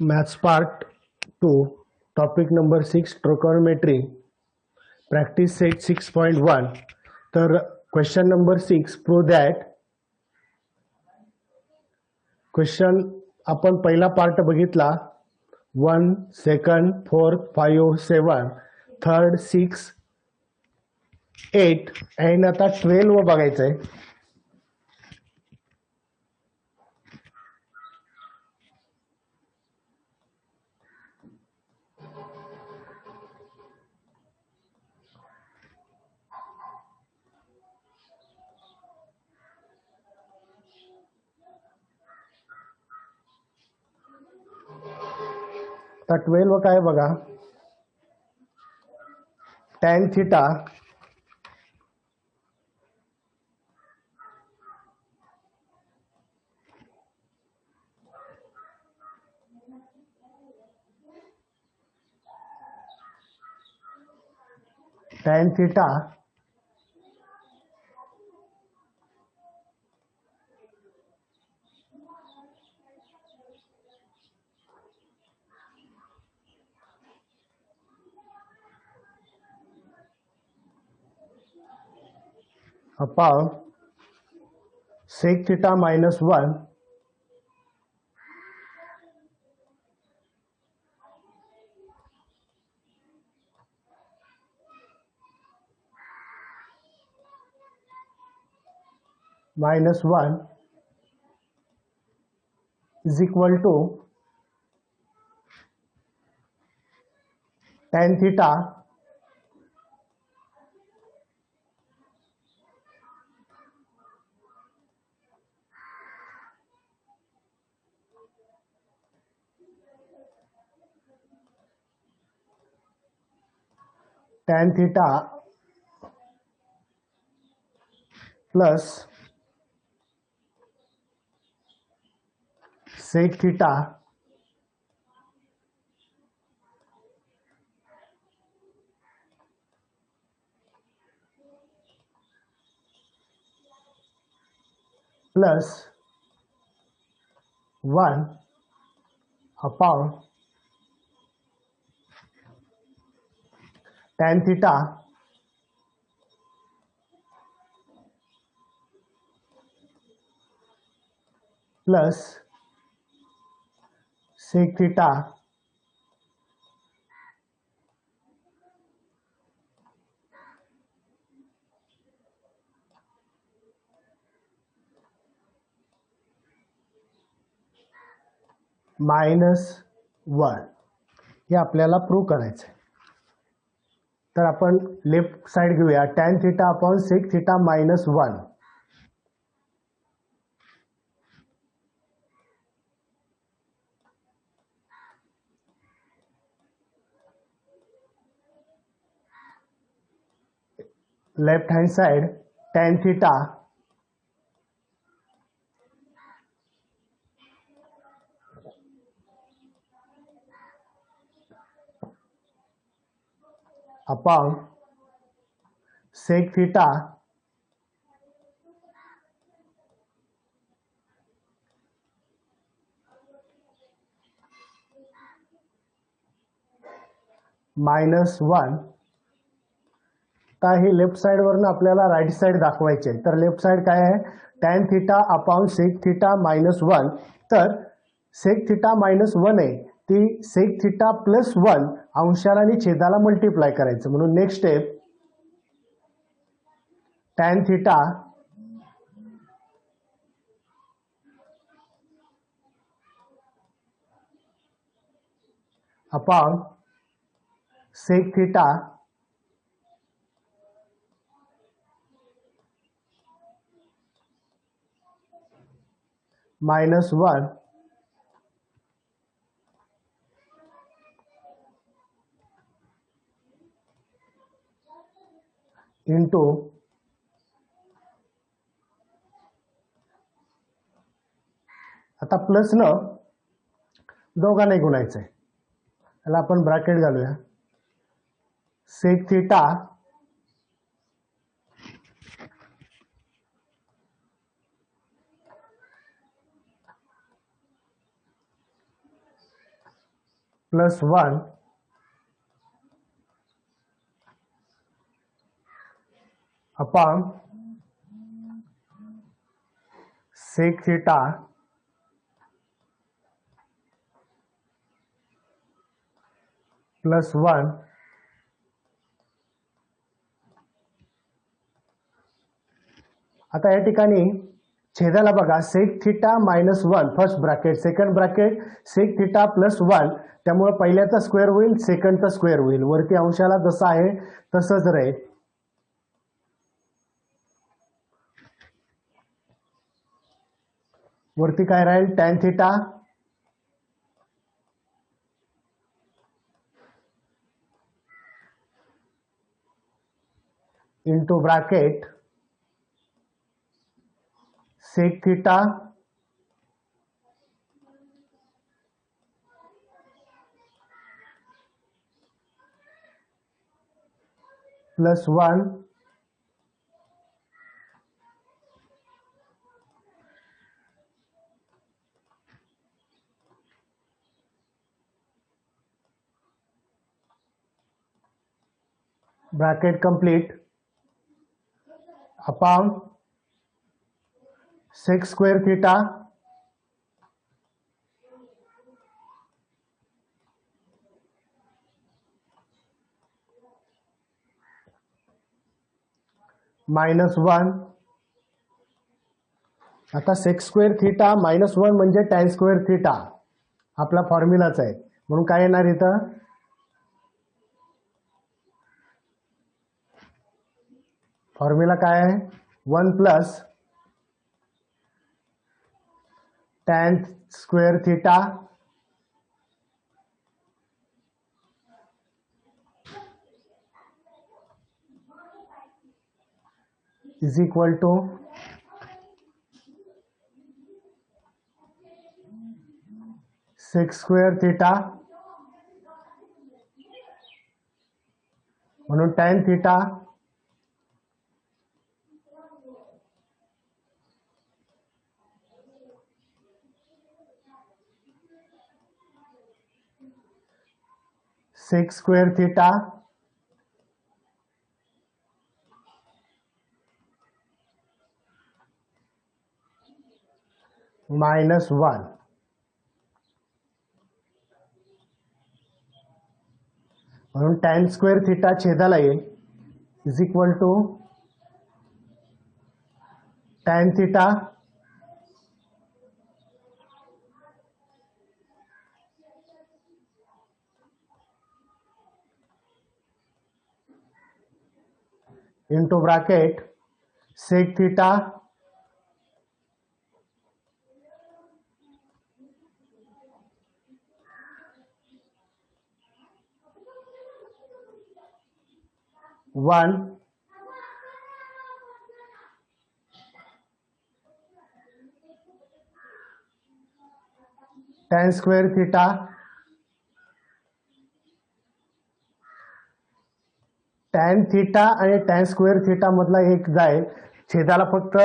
Maths Part 2, Topic number 6, Trigonometry, Practice Set 6.1. तर question number 6, prove that. Question आपण पहिला part बघितला 1, 2, 4, 5, 7, third 6, 8 आणि आता 12 बघायचं आहे. तर 12 काय बघा, tan थिटा upon sec theta minus 1 minus 1 is equal to tan theta plus sec theta plus 1 upon tan theta plus sec theta minus 1 हे आपल्याला प्रूव्ह करायचं आहे. तर आपण लेफ्ट साइड घेऊया, tan theta upon sec theta minus 1. Left hand side tan theta upon sec theta minus 1. तर हे left side वरनं आपल्याला राइट साइड दाखवायचे आहे. तर लेफ्ट साइड काय आहे, tan theta upon sec theta minus 1. तर sec theta minus 1 आहे ती sec theta plus 1 अंशाला आणि छेदाला मल्टिप्लाय करायचं. म्हणून next step tan theta upon sec theta minus 1 into आता प्लस न दोघांनाही गुणायचं आहे. त्याला आपण ब्रॅकेट घालूया. sec theta +1 upon sec theta +1 आता या ठिकाणी छेदाला बघा sec theta -1 first bracket, second bracket sec theta +1, त्यामुळे पहिल्याचा स्क्वेअर होईल, सेकंडचा स्क्वेअर होईल, वरती अंशाला जसं आहे तसंच राहील. वरती काय राहील, tan theta into bracket sec theta +1 bracket complete upon sec square theta -1. आता sec square theta -1 म्हणजे tan square theta आपला फॉर्म्युलाच आहे, म्हणून काय येणार इथं, फॉर्म्युला काय आहे, 1 + tan square theta is equal to sec square theta, म्हणून tan theta sec square theta -1. म्हणून tan square theta छेदाला येईल is equal to tan theta into bracket sec theta one tan square theta tan theta आणि tan square theta मधला एक जाईल, छेदाला फक्त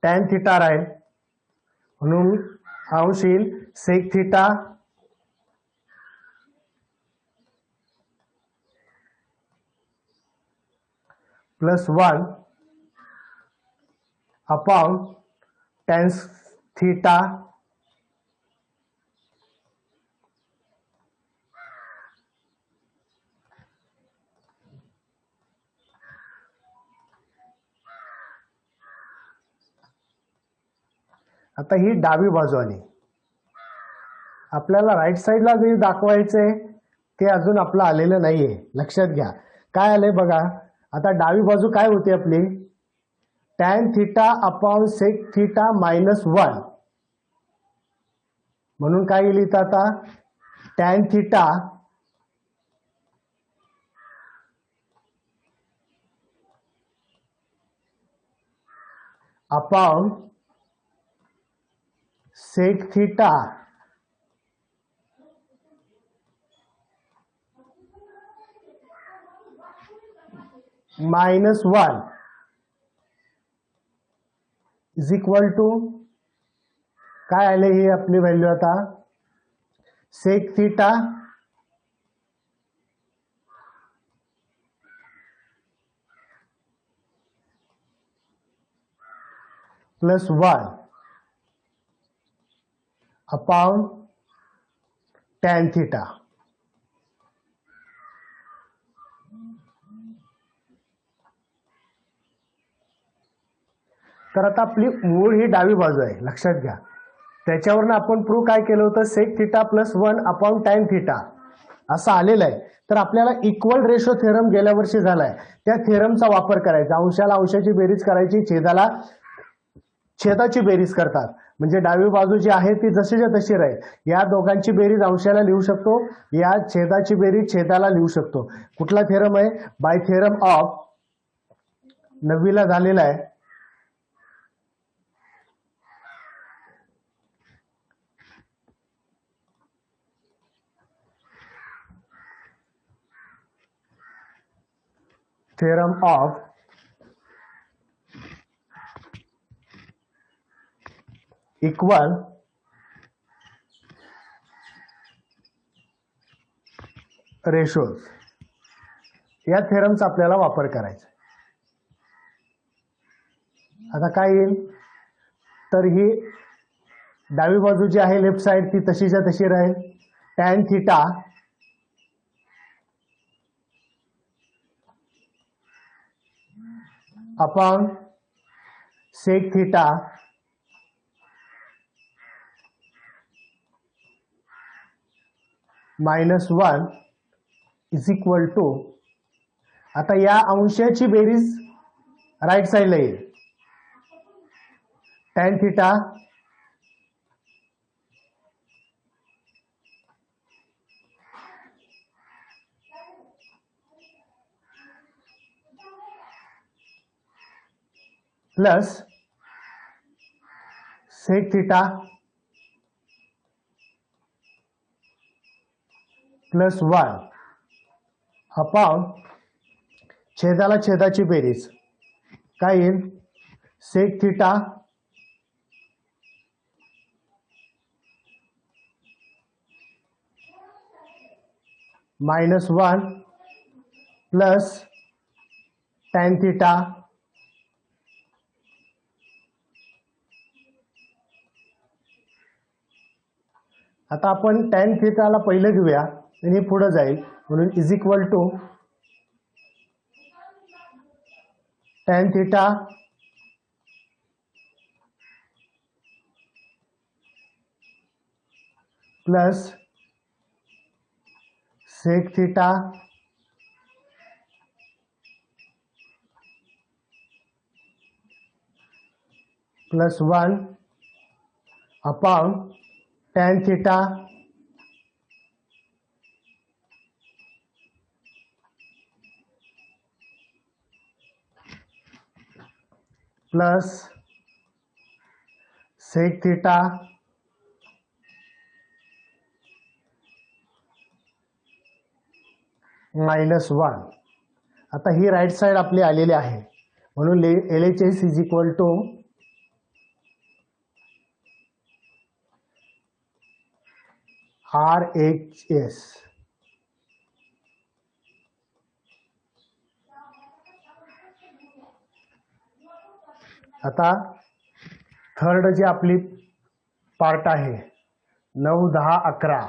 tan theta राहील, म्हणून अंश येईल sec theta +1 upon tan theta आता ही डावी बाजू आली. आपल्याला राईट साईडला जे दाखवायचंय ते अजून आपलं आलेलं नाहीये, लक्षात घ्या. काय आलंय बघा, आता डावी बाजू काय होती आपली, tan theta upon sec theta -1, म्हणून काय येईल इथं आता, tan theta upon sec theta -1 is equal to काय आले ही आपली व्हॅल्यू आता sec theta plus 1 upon tan theta. तर आता आपली मूळ ही डावी बाजू आहे, लक्षात घ्या. त्याच्यावरनं आपण प्रूव्ह काय केलं होतं, sec theta plus 1 upon tan theta असं आलेलं आहे. तर आपल्याला इक्वल रेशो थेरम गेल्या वर्षी झालाय, त्या थेरमचा वापर करायचा. अंशाला अंशाची बेरीज करायची, छेदाला छेदाची बेरीज करतात. म्हणजे डावी बाजू जी आहे ती जशीच्या तशी राहील. या दोघांची बेरीज अंशाला लिहू शकतो, या छेदाची बेरीज छेदाला लिहू शकतो. कुठला थेरम आहे, बाय थेरम ऑफ 9वीला झालेला आहे. थेरम ऑफ इक्वल रेशोज, या थेरमचा आपल्याला वापर करायचा. आता काय येईल, तर ही डावी बाजू जी आहे लेफ्ट साइड ती तशीच्या तशी राहील. Tan theta upon sec theta -1 is equal to, आता या अंशाची बेरीज राईट साईडला येईल. Tan theta plus sec theta plus 1 upon छेदाला छेदाची बेरीज काय येईल, sec theta -1 plus tan theta आता आपण टॅन थिटाला पहिलं घेऊया आणि पुढे जाईल, म्हणून is equal to tan theta plus sec theta plus 1 upon tan theta plus sec theta -1. आता ही राईट साइड आपली आलेली आहे, म्हणून LHS is equal to RHS. आता थर्ड जी आपली पार्ट आहे 9, 10, 11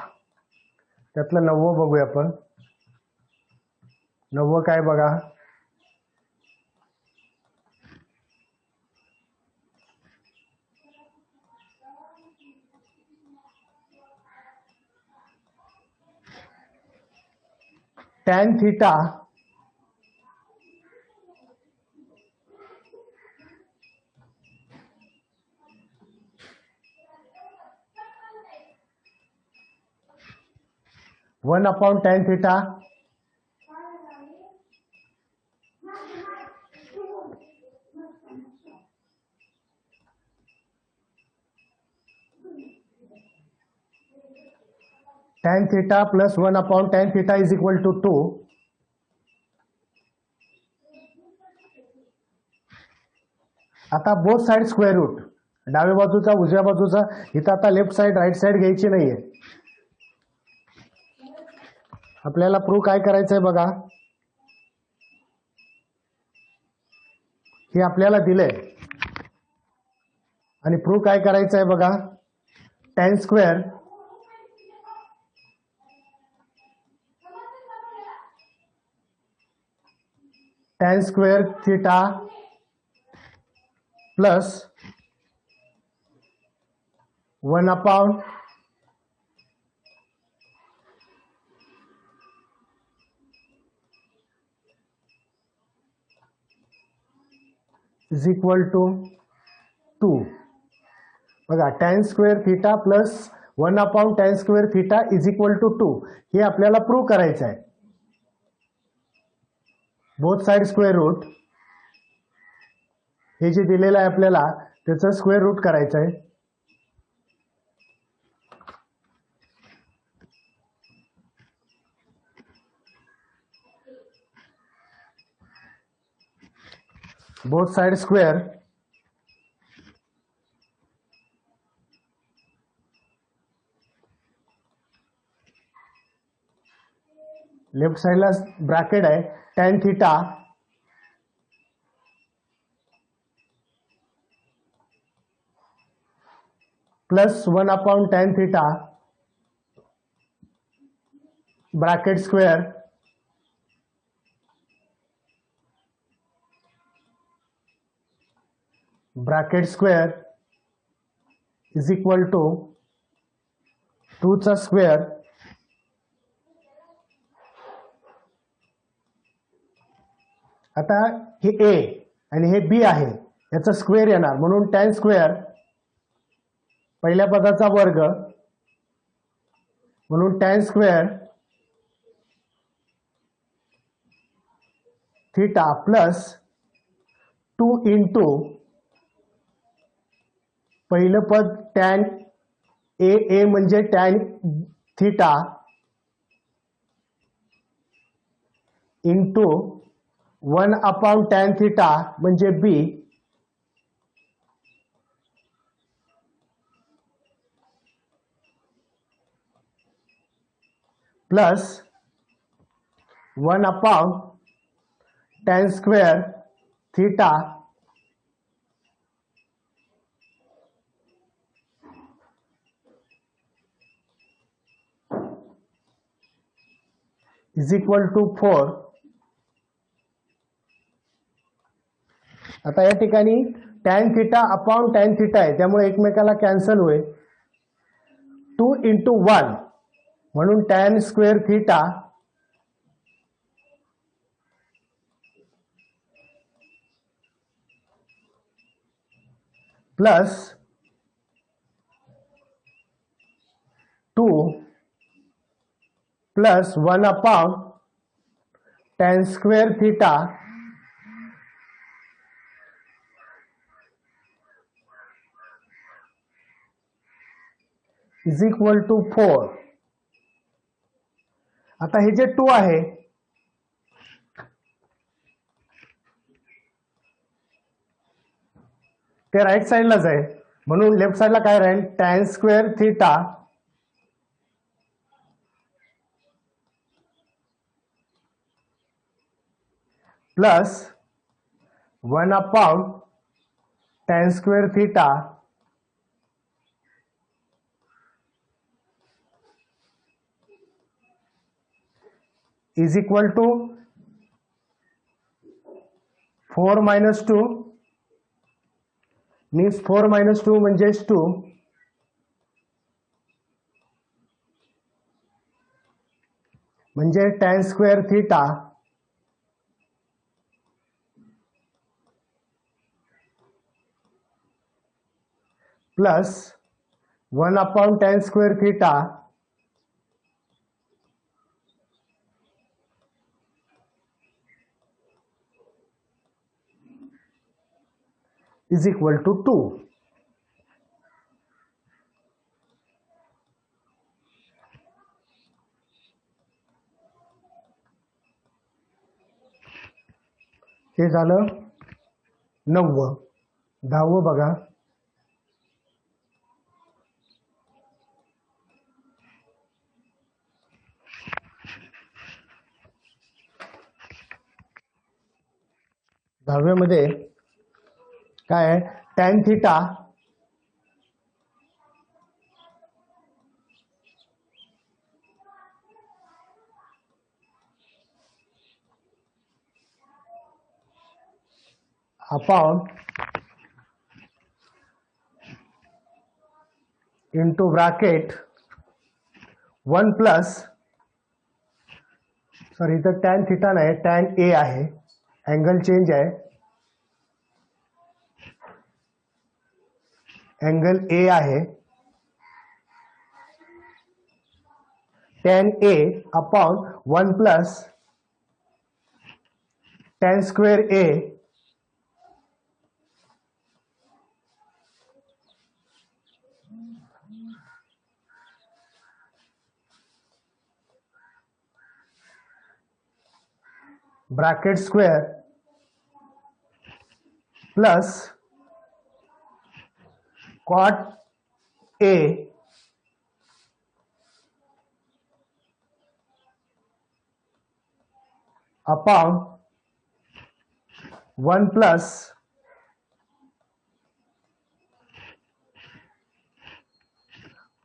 त्यातलं 9वं बघूया आपण. 9वं काय बघा, tan theta one upon tan theta tan theta plus 1 upon tan theta is equal to 2. आता बोथ साइड स्क्वेअर रूट, डाव्या बाजूचा उजव्या बाजूचा, इथं आता लेफ्ट साइड राईट साइड घ्यायची नाहीये. आपल्याला प्रूव्ह काय करायचं आहे बघा. हे आपल्याला दिलंय आणि प्रूव्ह काय करायचं आहे बघा. tan square theta plus 1/, is equal to 2. बघा tan square theta plus 1/, tan square theta is equal to 2 हे आपल्याला प्रूव्ह करायचं आहे. बोथ साइड स्क्वेअर रूट हे जे दिलेलं आहे आपल्याला त्याचं स्क्वेअर रूट करायचं आहे. बोथ साइड स्क्वेअर लेफ्ट साइडला ब्रॅकेट आहे tan theta plus 1/, tan theta bracket square is equal to 2 चा स्क्वेअर आता हे A आणि हे B आहे याचा स्क्वेअर येणार म्हणून tan स्क्वेअर पहिल्या पदाचा वर्ग म्हणून tan square theta plus 2 into पहिलं पद tan A म्हणजे tan theta into 1/, tan theta म्हणजे B plus 1/, tan square theta is equal to 4. आता या ठिकाणी tan थिटा अपॉन tan थिटा आहे त्यामुळे एकमेकाला कॅन्सल होईल. 2 इंटू 1 म्हणून tan square theta plus 2 plus 1/, tan square theta is equal to 4. आता हे जे 2 आहे ते राईट साईडलाच आहे म्हणून लेफ्ट साईडला काय राहील tan square theta plus 1/, tan square theta is equal to 4 minus 2 means 4 minus 2 म्हणजेच 2 म्हणजे tan square theta plus 1/, tan square theta is equal to 2. हे झालं 9. 10 बघा. दहाव्यामध्ये काय आहे, tan theta upon into bracket 1 plus, sorry इथं टॅन थिटा नाही, टॅन ए आहे, अँगल चेंज आहे, अँगल ए आहे, tan A upon 1 plus tan square A bracket square plus cot A upon 1 plus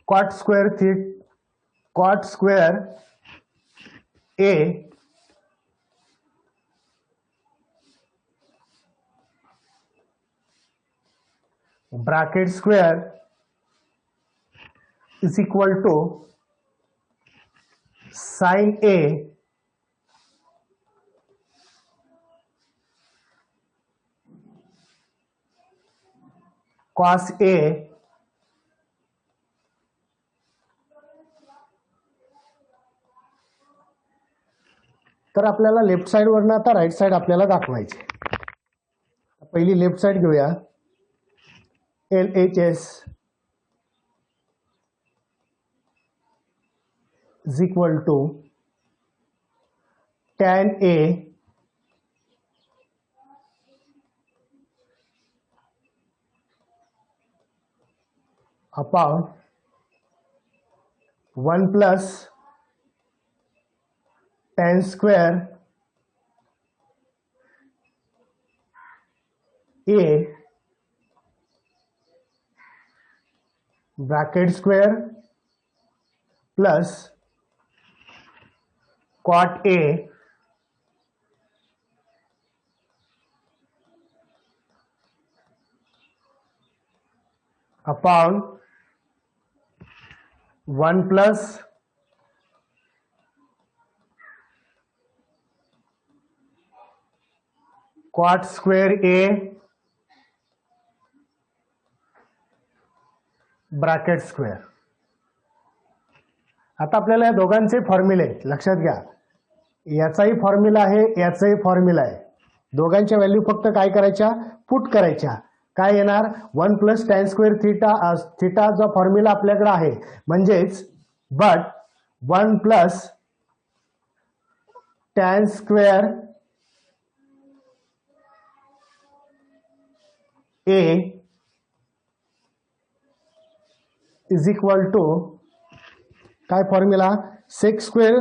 cot square A bracket square is equal to sine A cos A तर आपल्याला left side वरनं आता right side आपल्याला दाखवायची. पहिली left side घेऊया. LHS is equal to tan A upon 1 plus tan square A bracket square plus cot A upon 1 plus cot square A bracket square. आता आपल्याला या दोघांचे फॉर्म्युले लक्षात घ्या. याचाही फॉर्म्युला आहे, याचाही फॉर्म्युला आहे. दोघांच्या व्हॅल्यू फक्त काय करायच्या, पुट करायच्या. काय येणार, 1 प्लस टॅन स्क्वेअर थिटा जो फॉर्म्युला आपल्याकडे आहे, म्हणजेच but 1 plus tan square A is equal to काय फॉर्म्युला, सेक स्क्वेअर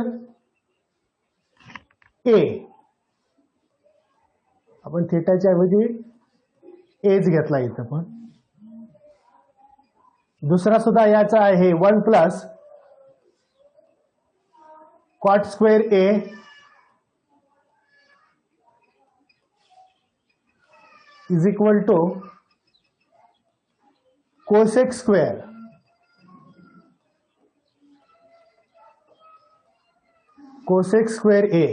ए. आपण थिटाच्या ऐवजी एच घेतला इथं, पण दुसरा सुद्धा याचा आहे 1 plus cot square A is equal to cosec square cosec square A.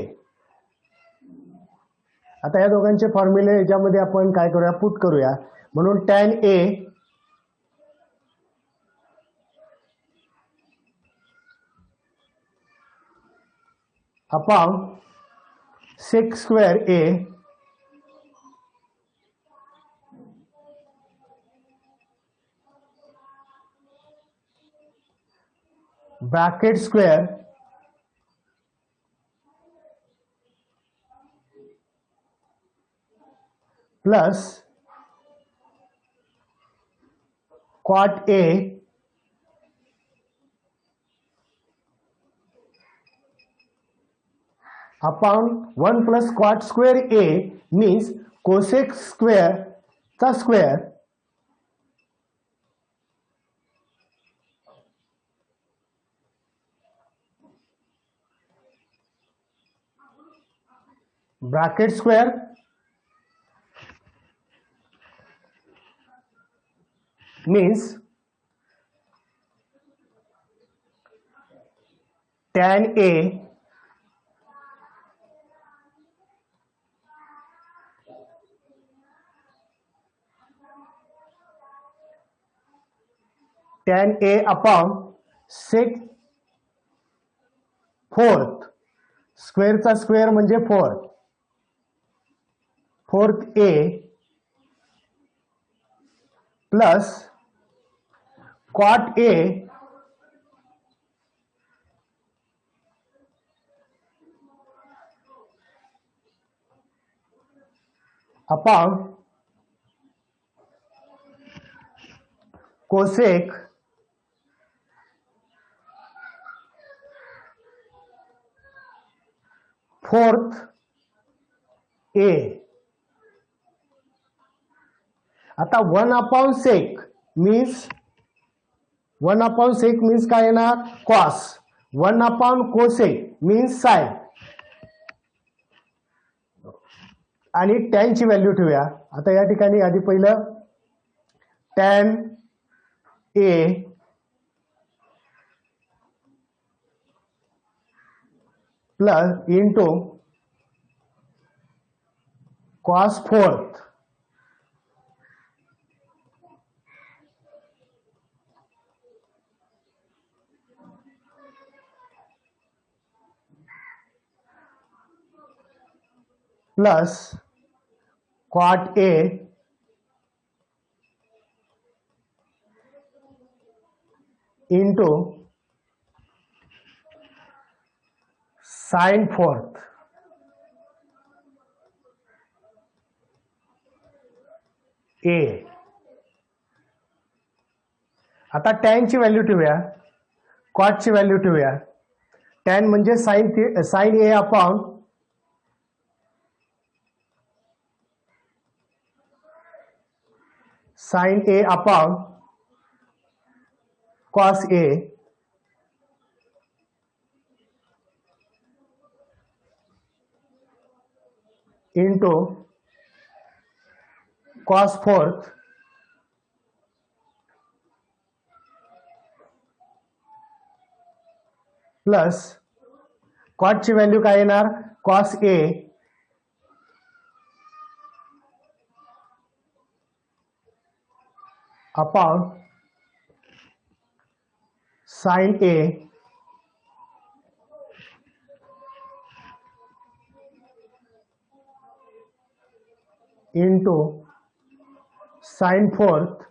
आता या दोघांचे फॉर्म्युले याच्यामध्ये आपण काय करूया, पुट करूया. म्हणून tan A upon sec square A bracket square plus cot A upon 1 plus cot square A means cosec स्क्वेअरचा square bracket square means tan A upon sec fourth स्क्वेअरचा स्क्वेअर म्हणजे fourth A plus cot A upon cosec fourth A. आता 1/sec means 1/sec means काय येणार cos 1/cosec means sine आणि tan ची value ठेवूया. आता या ठिकाणी आधी पहिलं tan A plus into cos fourth plus cot A into sin fourth A. आता tan ची व्हॅल्यू ठेवूया cot ची व्हॅल्यू ठेवूया. tan म्हणजे sin A upon sin A upon cos A into cos fourth plus cot ची value काय येणार cos A upon sin A into sin fourth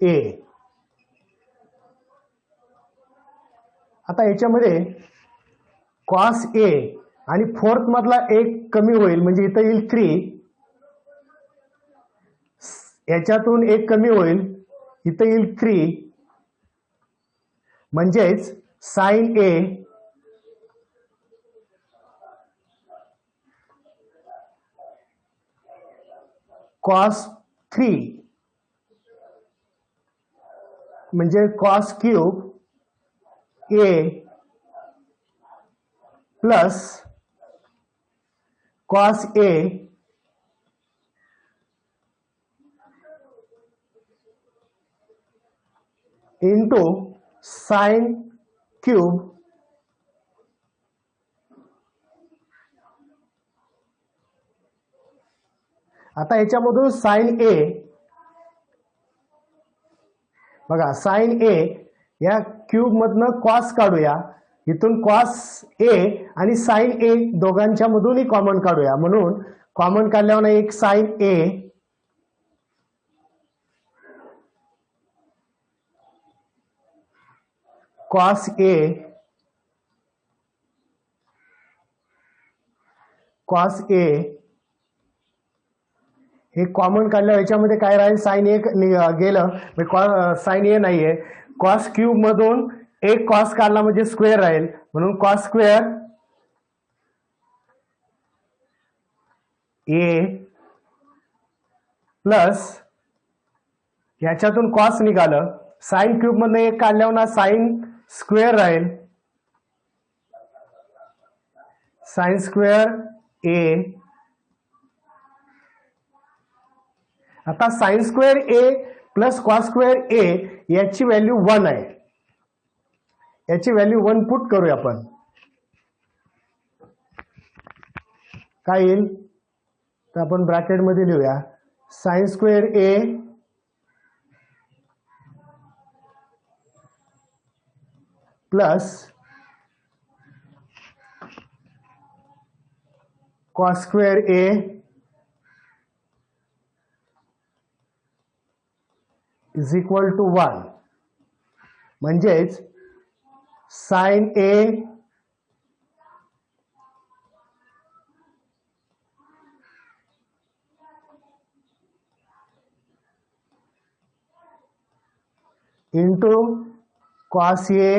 A. आता याच्यामध्ये cos A आणि फोर्थ मधला एक कमी होईल म्हणजे इथं येईल 3 याच्यातून एक कमी होईल इथं येईल 3 म्हणजेच sin A cos 3 म्हणजे cos cube A plus cos A into sin cube आता याच्यामधून sin A बघा sin A या क्यूब मधनं cos काढूया इथून cos A आणि sin A दोघांच्या मधूनही कॉमन काढूया म्हणून कॉमन काढल्यावर एक sin A cos A हे कॉमन काढल्यावर याच्यामध्ये काय राहील sin A गेलं sin A नाहीये. cos क्यूब मधून एक cos काढला म्हणजे स्क्वेअर राहील म्हणून cos स्क्वेअर ए प्लस याच्यातून कॉस निघालं, साइन क्यूब मधनं एक काढल्यावर ना साइन स्क्वेअर राहील, साइन स्क्वेअर ए. आता sign square A plus cos square ए याची व्हॅल्यू 1 आहे, याची व्हॅल्यू 1 पुट करूया आपण. काय येईल तर आपण ब्रॅकेटमध्ये लिहूया, sine square A plus cos square A is equal to 1. म्हणजेच sine A into cos A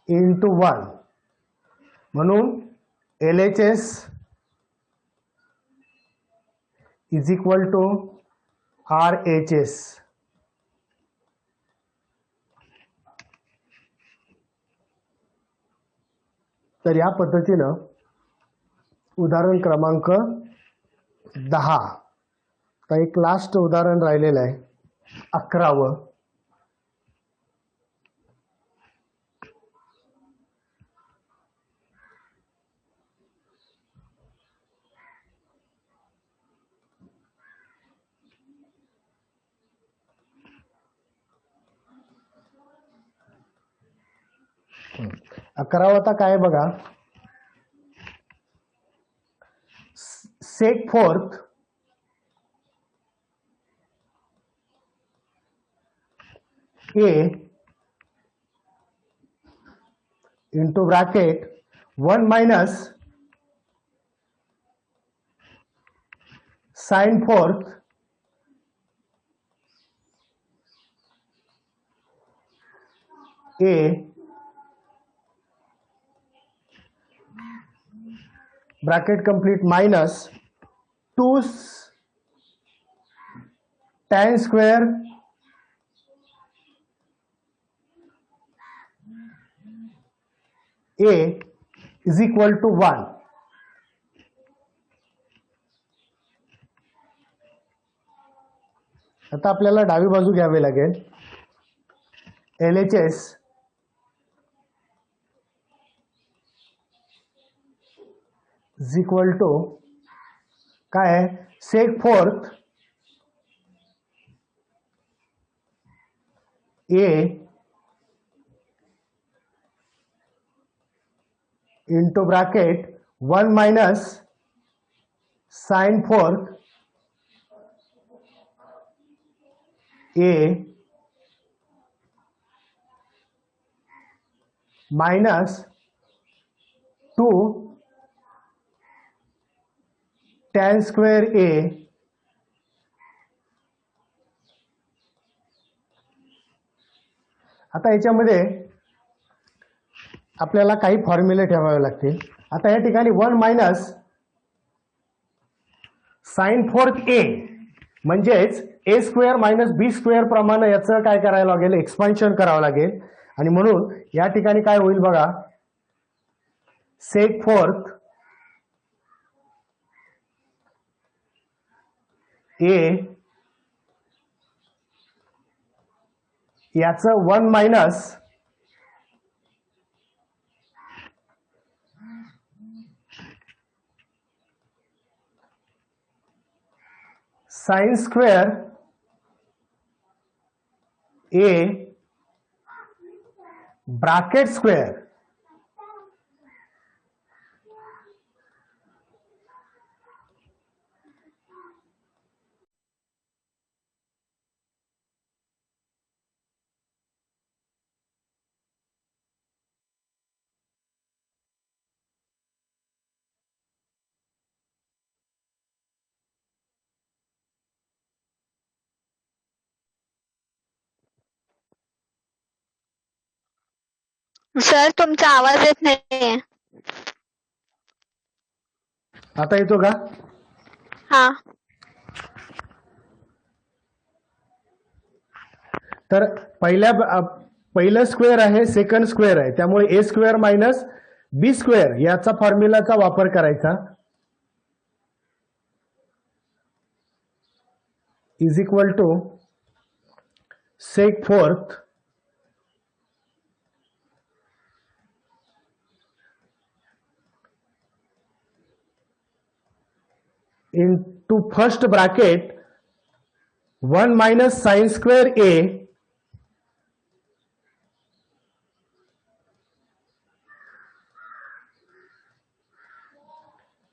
into 1. म्हणून LHS is equal to RHS. तर या पद्धतीनं उदाहरण क्रमांक 10. तर एक लास्ट उदाहरण राहिलेलं आहे 11वं. आता काय बघा, sec fourth A into bracket 1 minus sine fourth A bracket complete minus 2 tan square A is equal to 1. आता आपल्याला डावी बाजू घ्यावी लागेल. LHS इज इक्वल टू काय आहे, sec fourth A into bracket 1 minus sine fourth A minus 2 tan square A आता याच्यामध्ये आपल्याला काही फॉर्म्युले ठेवावे लागतील. आता या ठिकाणी 1 मायनस साइन फोर्थ ए म्हणजेच ए स्क्वेअर मायनस बी स्क्वेअर प्रमाणे याचं काय करायला लागेल, एक्सपान्शन करावं लागेल. आणि म्हणून या ठिकाणी काय होईल बघा, सेक फोर्थ ए याचं 1 minus sign square A bracket square sir तुमचा आवाज येत नाहीये. आता येतो का? हा. तर पहिलं स्क्वेअर आहे, सेकंड स्क्वेअर आहे, त्यामुळे A square minus B square याचा फॉर्म्युलाचा वापर करायचा. Is equal to sec fourth into first bracket 1 minus sin square a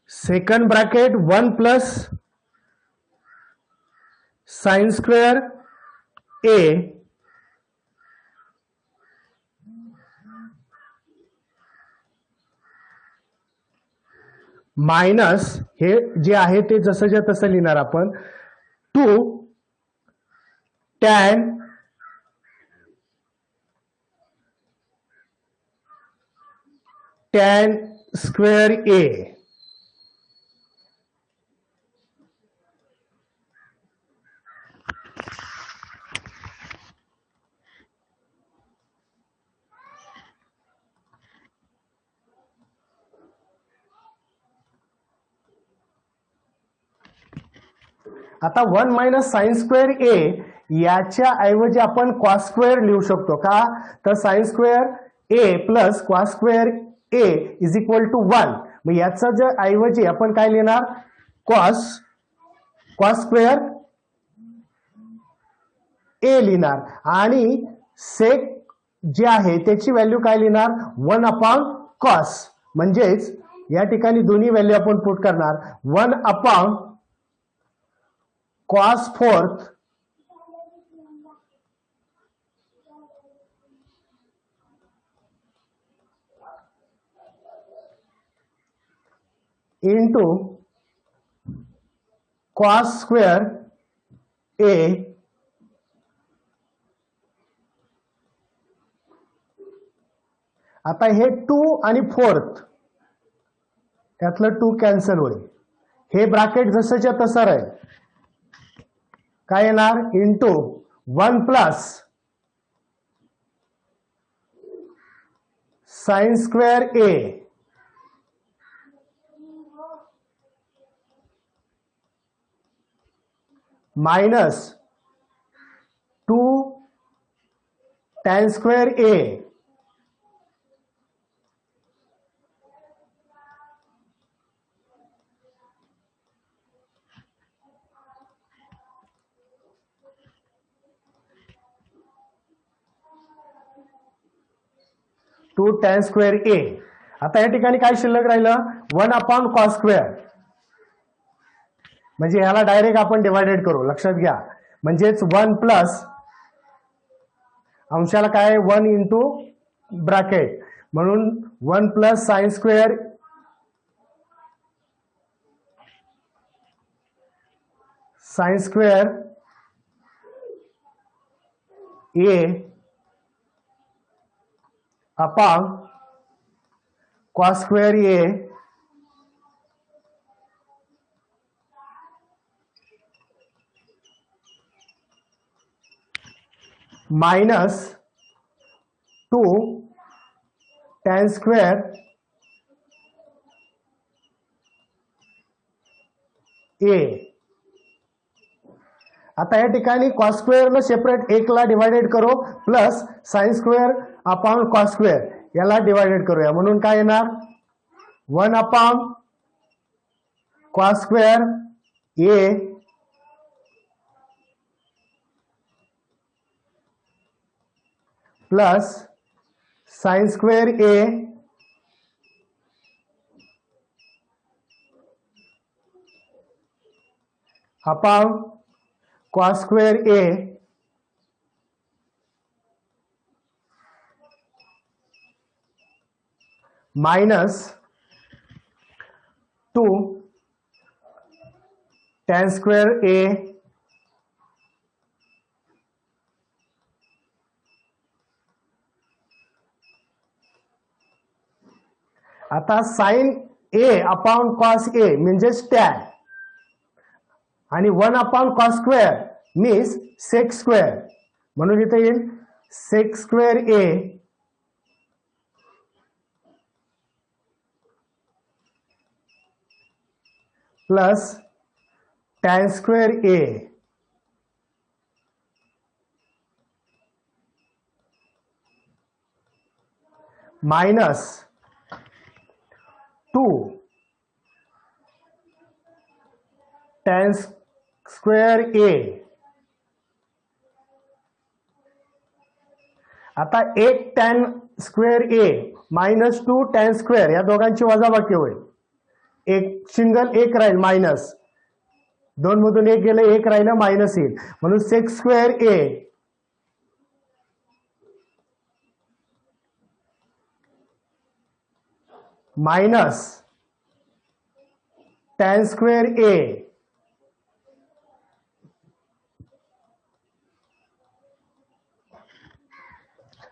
second bracket 1 plus sin square a minus हे जे आहे ते जसंच्या तसं लिहिणार आपण 2 tan square a. आता 1 मायनस साइन स्क्वेअर ए याच्या ऐवजी आपण कॉस स्क्वेअर लिहू शकतो का? तर sine square A plus cos square A is equal to 1. मग याचा जे ऐवजी आपण काय लिहिणार? कॉस स्क्वेअर ए लिहिणार आणि सेक जे आहे त्याची व्हॅल्यू काय लिहिणार? 1 अपॉन कॉस. म्हणजेच या ठिकाणी दोन्ही व्हॅल्यू आपण पुट करणार. 1 upon cos fourth into cos square a आता हे 2 आणि 4th त्यातलं 2 कॅन्सल होईल. हे ब्रॅकेट जसंच्या तसं राहील. काय येणार? Into 1 plus sine square A minus 2 tan square A to tan square A. आता या ठिकाणी काय शिल्लक राहिलं? 1 अपॉन कॉस स्क्वेअर. म्हणजे ह्याला डायरेक्ट आपण डिवायडेड करू. लक्षात घ्या. म्हणजेच 1 प्लस अंशाला काय? 1 इंटू ब्रॅकेट म्हणून 1 plus sine square A upon cos square A minus 2 tan square A. आता या ठिकाणी कॉस स्क्वेअरला सेपरेट 1 ला डिवायडेड करू plus sine square upon cos square याला डिवायडेड करूया. म्हणून काय येणार? 1 upon cos square A plus sine square A upon cos square A minus 2 tan square A आता sine A upon cos A म्हणजेच tan आणि 1 upon cos square means sec square, म्हणून इथे येईल sec square A plus tan square A minus 2 tan square A. आता 1 tan square A minus 2 tan square या दोघांची वजाबाकी होईल. एक सिंगल एक राहील मायनस, 2 मधून 1 गेलं 1 राहिलं मायनस येईल, म्हणून sec square A minus tan square A.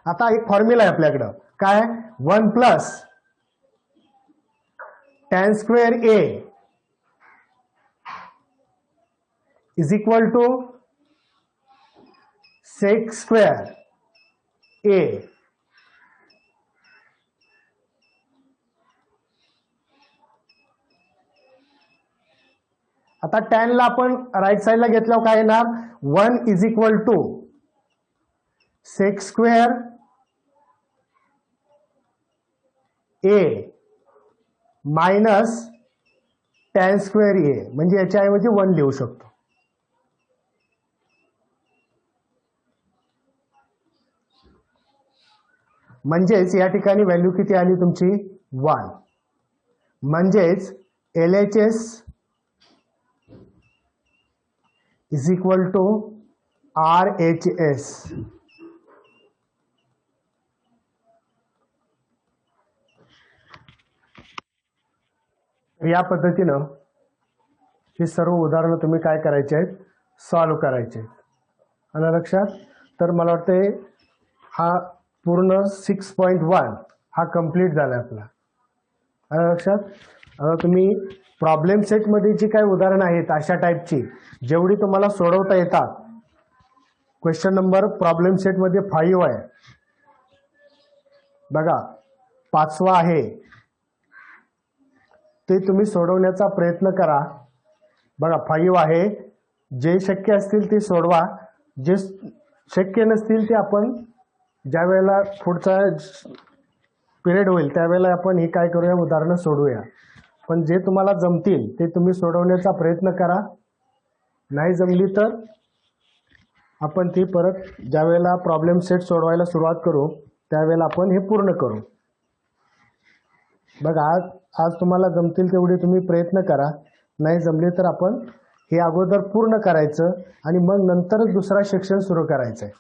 आता एक फॉर्म्युला आहे आपल्याकडं, काय 1 plus tan square A is equal to sec square A. आता tan ला आपण राईट साइडला घेतल्यावर काय येणार 1 is equal to sec square A minus tan square A, म्हणजे याच्याऐवजी 1 लिहू शकतो. म्हणजेच या ठिकाणी व्हॅल्यू किती आली तुमची 1. म्हणजेच LHS is equal to RHS. या पद्धतीनं ही सर्व उदाहरणं तुम्ही काय करायचे आहेत, सॉल्व्ह करायचे आहेत. आलं लक्षात? तर मला वाटते हा पूर्ण 6.1 हा कंप्लीट झाला आपला. आलं लक्षात? आता तुम्ही प्रॉब्लेम सेटमध्ये जी काही उदाहरणं आहेत अशा टाईपची जेवढी तुम्हाला सोडवता येतात, क्वेश्चन नंबर प्रॉब्लेम सेटमध्ये 5 आहे बघा, 5वा आहे, ते तुम्ही सोडवण्याचा प्रयत्न करा. बघा 5 आहे, जे शक्य असतील ते सोडवा, जे शक्य नसतील ते आपण ज्या वेळेला पुढचा पिरियड होईल त्यावेळेला आपण हे काय करूया, उदाहरणं सोडवूया. पण जे तुम्हाला जमतील ते तुम्ही सोडवण्याचा प्रयत्न करा. नाही जमली तर आपण ती परत ज्या वेळेला प्रॉब्लेम सेट सोडवायला सुरुवात करू त्यावेळेला आपण हे पूर्ण करू. बघा आज तुम्हाला जमतील तेवढे तुम्ही प्रयत्न करा. नाही जमले तर आपण हे अगोदर पूर्ण करायचं आणि मग नंतरच दुसरा सेक्शन सुरू करायचं आहे.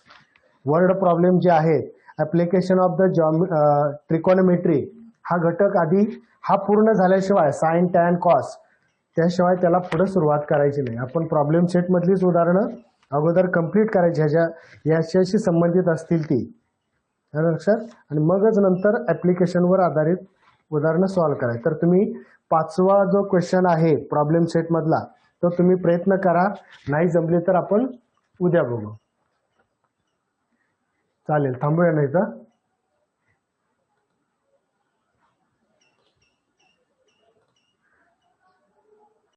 वर्ड प्रॉब्लेम जे आहेत, ॲप्लिकेशन ऑफ द ट्रिकॉनोमेट्री हा घटक आधी हा पूर्ण झाल्याशिवाय साइन टॅन कॉस त्याशिवाय त्याला पुढे सुरुवात करायची नाही. आपण प्रॉब्लेम सेटमधलीच उदाहरणं अगोदर कंप्लीट करायची याच्याशी संबंधित असतील ती, लक्षात, आणि मगच नंतर ॲप्लिकेशनवर आधारित उदाहरणं सॉल्व्ह करायची. तर तुम्ही 5वा जो क्वेश्चन आहे प्रॉब्लेम सेटमधला तो तुम्ही प्रयत्न करा. नाही जमले तर आपण उद्या बघू. चालेल, थांबूया नाही तर